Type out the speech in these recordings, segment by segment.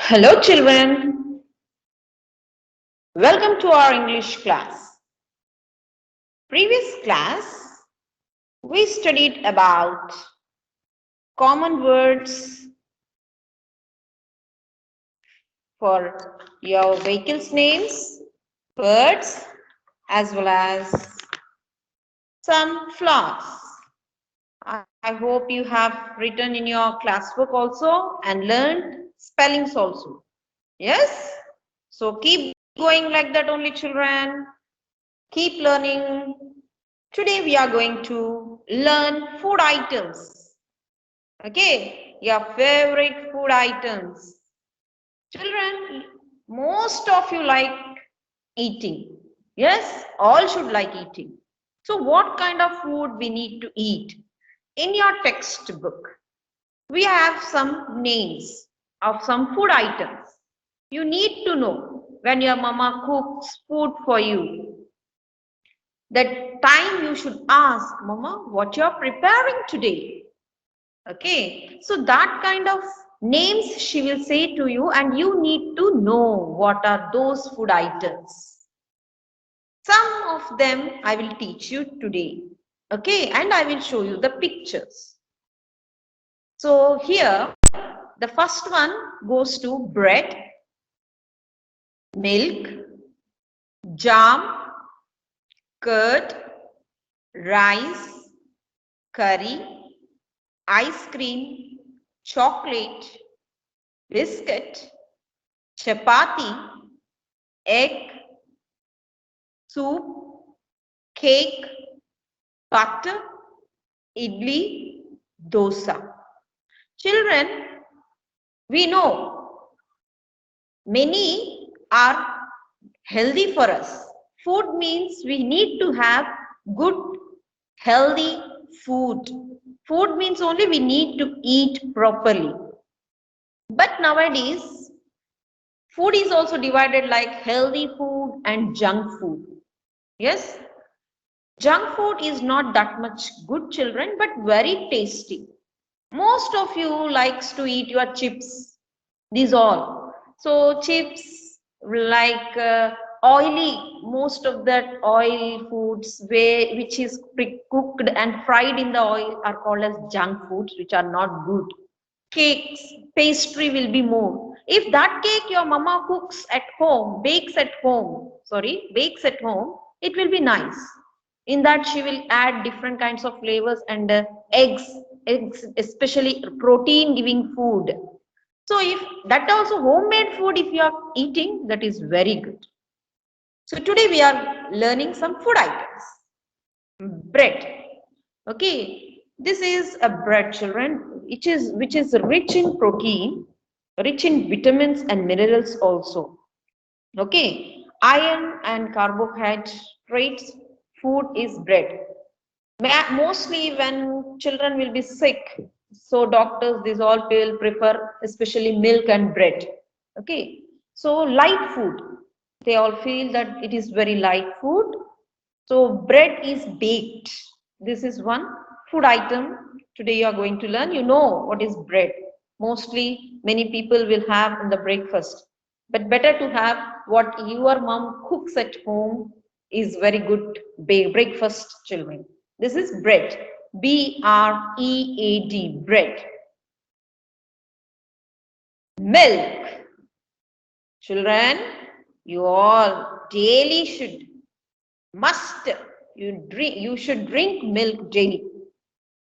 Hello children, welcome to our English class. Previous class, we studied about common words for your vehicles names, birds, as well as some flowers. I hope you have written in your classbook also and learned spellings also. Yes? So keep going like that only children. Keep learning. Today we are going to learn food items. Okay, your favorite food items. Children, most of you like eating. Yes, all should like eating. So what kind of food we need to eat? In your textbook, we have some names of some food items. You need to know when your mama cooks food for you. That time you should ask, Mama, what you're preparing today? Okay, so that kind of names she will say to you, and you need to know what are those food items. Some of them I will teach you today. Okay, and I will show you the pictures. So here, the first one goes to bread, milk, jam, curd, rice, curry, ice cream, chocolate, biscuit, chapati, egg, soup, cake, butter, idli, dosa. Children, we know many are healthy for us. Food means we need to have good, healthy food. Food means only we need to eat properly. But nowadays, food is also divided like healthy food and junk food. Yes, junk food is not that much good children, but very tasty. Most of you likes to eat your chips, these all. So chips like oily, most of that oil foods which is pre-cooked and fried in the oil are called as junk foods, which are not good. Cakes, pastry will be more. If that cake your mama cooks at home, bakes at home, it will be nice. In that she will add different kinds of flavors and eggs especially protein giving food. So if that also homemade food if you are eating, that is very good. So today we are learning some food items. Bread. Okay, this is a bread children which is rich in protein, rich in vitamins and minerals also. Okay, iron and carbohydrates food is bread. Mostly when children will be sick, so doctors these all will prefer especially milk and bread. Okay, so light food, they all feel that it is very light food. So bread is baked. This is one food item today you are going to learn. You know what is bread. Mostly many people will have in the breakfast. But better to have what your mom cooks at home is very good breakfast children. This is bread. B-R-E-A-D, bread. Milk. Children, you all daily must you should drink milk daily.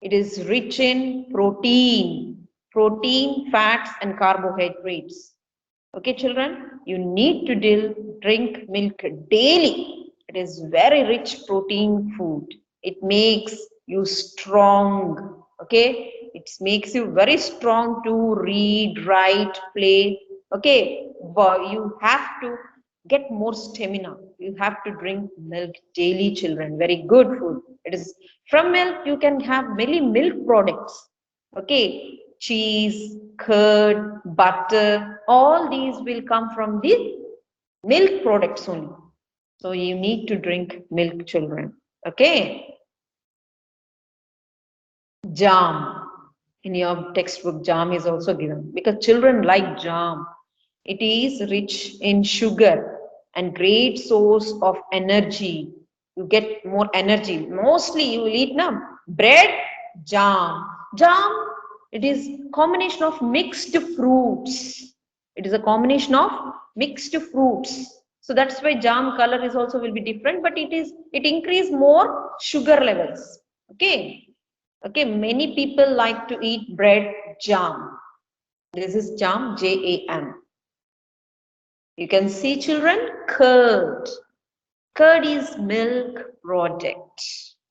It is rich in protein, fats and carbohydrates. Okay children, you need to drink milk daily. It is very rich protein food. It makes you strong. Okay, it makes you very strong to read, write, play. Okay, but you have to get more stamina. You have to drink milk daily children. Very good food. It is from milk you can have many milk products. Okay, cheese, curd, butter, all these will come from the milk products only. So you need to drink milk children. Okay, jam. In your textbook jam is also given because children like jam. It is rich in sugar and great source of energy. You get more energy. Mostly you will eat now bread, jam. Jam, it is combination of mixed fruits. It is a combination of mixed fruits. So that's why jam color is also will be different, but it increase more sugar levels. Okay. Okay, many people like to eat bread jam. This is jam, Jam. You can see children, curd. Curd is milk product.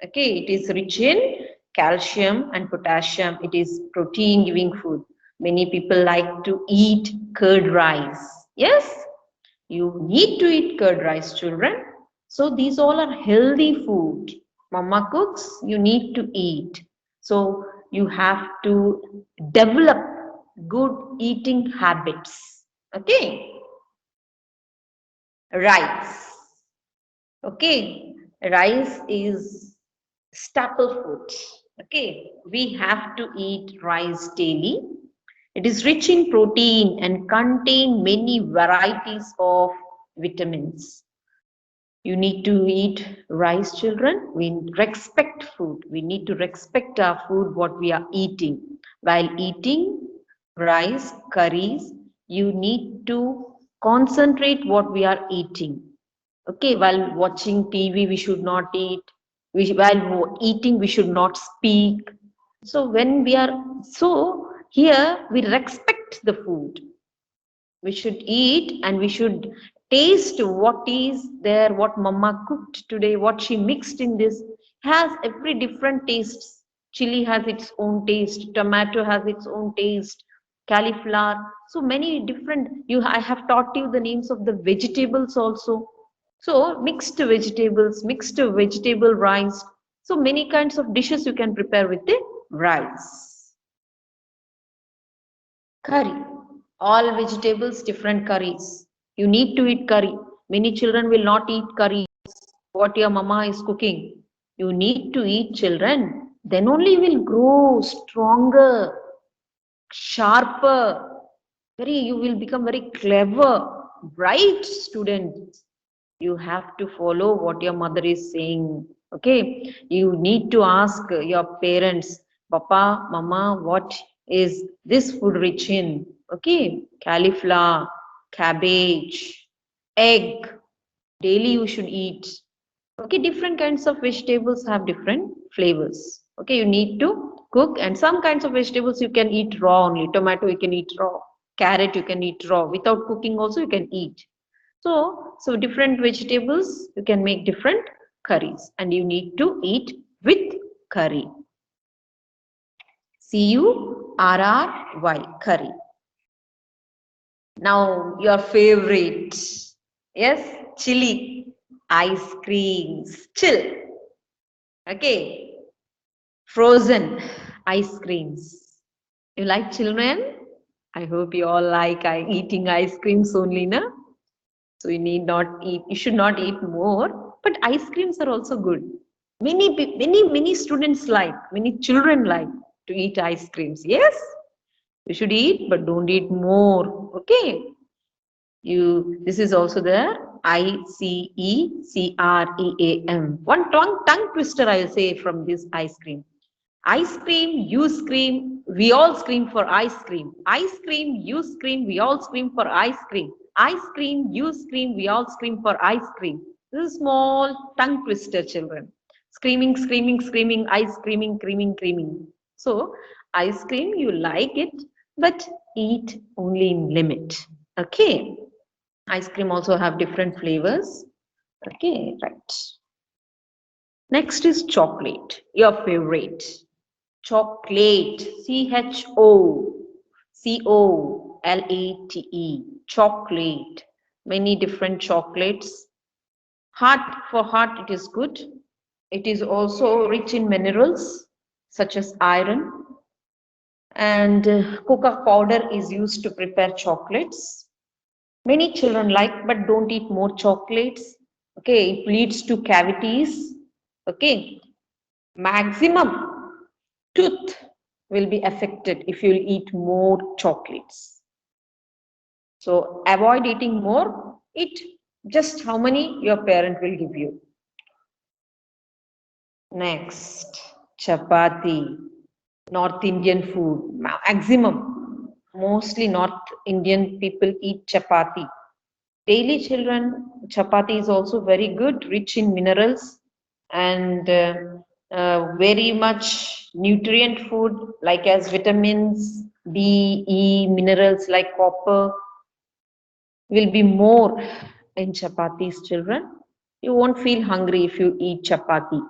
Okay, it is rich in calcium and potassium. It is protein giving food. Many people like to eat curd rice. Yes, you need to eat curd rice, children. So these all are healthy food. Mama cooks, you need to eat. So you have to develop good eating habits. Okay. Rice. Okay, rice is staple food. Okay, we have to eat rice daily. It is rich in protein and contain many varieties of vitamins. You need to eat rice, children. We respect food. We need to respect our food, what we are eating. While eating rice, curries, you need to concentrate what we are eating. Okay, while watching TV, we should not eat. While eating, we should not speak. So when we are, so here we respect the food. We should eat and we should taste what is there, what mama cooked today, what she mixed in this. Has every different tastes. Chili has its own taste, tomato has its own taste, cauliflower. So many different, I have taught you the names of the vegetables also. So mixed vegetables, mixed vegetable rice. So many kinds of dishes you can prepare with the rice. Curry. All vegetables, different curries. You need to eat curry. Many children will not eat curry. What your mama is cooking. You need to eat, children. Then only you will grow stronger, sharper. You will become very clever, bright student. You have to follow what your mother is saying. Okay, you need to ask your parents, Papa, Mama, what is this food rich in? Okay, cauliflower, cabbage, egg, daily you should eat. Okay, different kinds of vegetables have different flavors. Okay, you need to cook, and some kinds of vegetables you can eat raw only. Tomato you can eat raw, carrot you can eat raw, without cooking also you can eat. So different vegetables, you can make different curries and you need to eat with curry. Curry. Curry. Now your favorite. Yes, chili, ice creams, chill. Okay, frozen ice creams. You like children? I hope you all like eating ice creams only, na? So you need not eat, you should not eat more, but ice creams are also good. Many students like, many children like to eat ice creams. Yes, you should eat, but don't eat more. Okay. This is also the ICECREAM. One tongue twister I'll say from this ice cream. Ice cream, you scream, we all scream for ice cream. Ice cream, you scream, we all scream for ice cream. Ice cream, you scream, we all scream for ice cream. This is small tongue twister, children. Screaming, screaming, screaming, ice creaming, creaming, creaming. So, ice cream, you like it, but eat only in limit. Okay. Ice cream also have different flavors. Okay, right. Next is chocolate, your favorite. Chocolate, CHOCOLATE, chocolate. Many different chocolates. Heart, for heart it is good. It is also rich in minerals such as iron. And cocoa powder is used to prepare chocolates. Many children like, but don't eat more chocolates. Okay, it leads to cavities. Okay, maximum tooth will be affected if you eat more chocolates. So avoid eating more. Eat just how many your parent will give you. Next, chapati, North Indian food, maximum. Mostly North Indian people eat chapati. Daily children, chapati is also very good, rich in minerals and very much nutrient food like as vitamins, B, E, minerals like copper will be more in chapatis, children. You won't feel hungry if you eat chapati.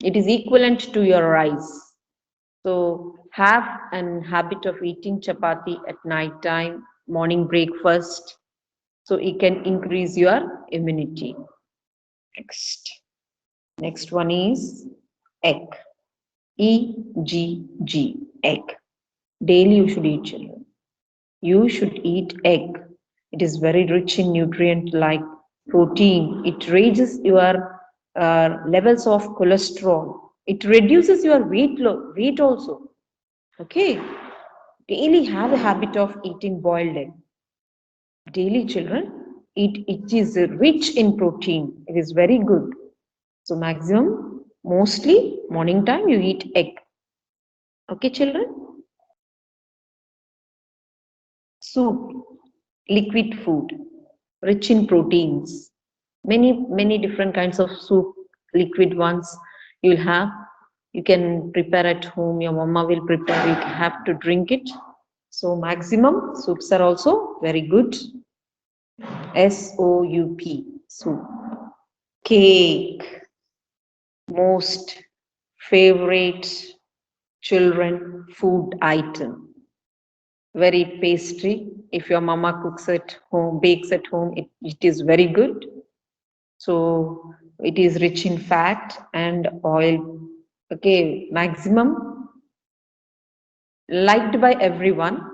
It is equivalent to your rice. So have an habit of eating chapati at night time, morning breakfast, so it can increase your immunity. Next one is egg. EGG, egg. Daily you should eat, children. You should eat egg. It is very rich in nutrient like protein. It raises your levels of cholesterol. It reduces your weight also. Okay. Daily have a habit of eating boiled egg. Daily, children, it is rich in protein. It is very good. So maximum, mostly morning time you eat egg. Okay, children? Soup, liquid food, rich in proteins. Many different kinds of soup, liquid ones you'll have. You can prepare at home. Your mama will prepare it. You have to drink it. So maximum soups are also very good. SOUP, soup. Cake, most favorite children food item. Very pastry. If your mama cooks at home, bakes at home, it is very good. So it is rich in fat and oil. Okay, maximum liked by everyone,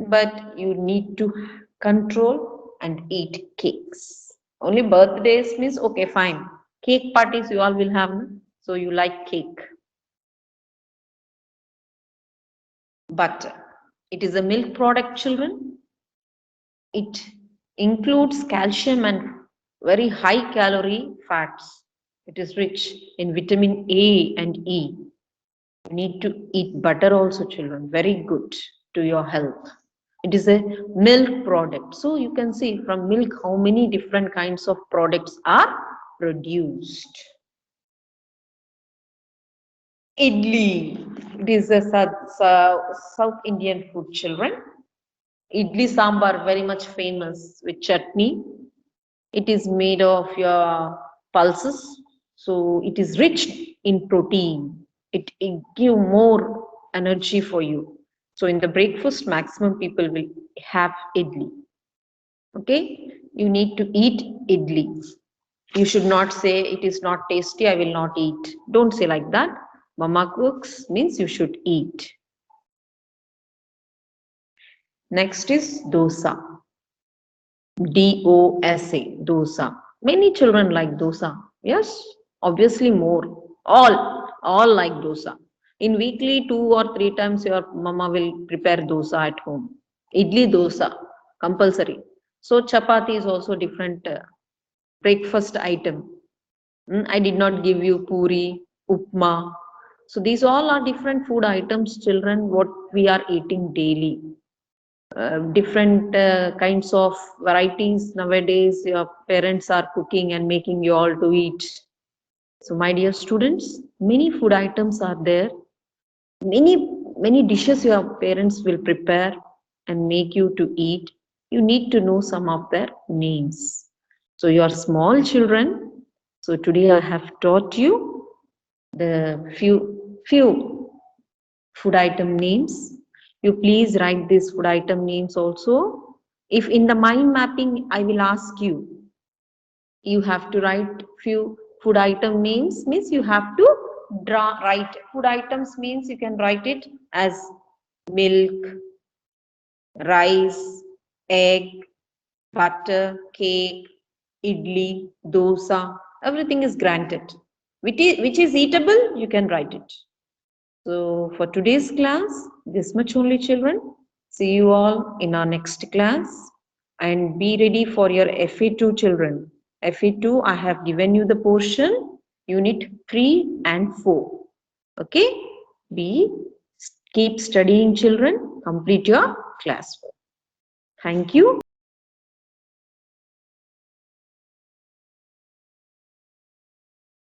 but you need to control and eat cakes. Only birthdays means okay, fine. Cake parties you all will have, no? So you like cake. Butter. It is a milk product, children. It includes calcium and very high calorie fats. It is rich in vitamin A and E. You need to eat butter also, children. Very good to your health. It is a milk product. So you can see from milk how many different kinds of products are produced. Idli. It is a South Indian food, children. Idli sambar, very much famous with chutney. It is made of your pulses, so it is rich in protein. It give more energy for you. So in the breakfast, maximum people will have idli. Okay, you need to eat idli. You should not say it is not tasty, I will not eat. Don't say like that. Mama cooks means you should eat. Next is dosa. DOSA, dosa. Many children like dosa. Yes, obviously more. All like dosa. In weekly 2 or 3 times your mama will prepare dosa at home. Idli dosa, compulsory. So chapati is also different breakfast item. I did not give you puri, upma. So these all are different food items, children, what we are eating daily. Different kinds of varieties nowadays your parents are cooking and making you all to eat. So my dear students, many food items are there, many dishes your parents will prepare and make you to eat. You need to know some of their names. So you are small children, so today I have taught you the few food item names. You please write these food item names also. If in the mind mapping I will ask you, you have to write few food item names, means you have to write food items, means you can write it as milk, rice, egg, butter, cake, idli, dosa, everything is granted. Which is eatable, you can write it. So for today's class, this much only, children. See you all in our next class. and be ready for your FA2 children. FA2, I have given you the portion, unit 3 and 4. Okay, be keep studying children, complete your classwork. Thank you.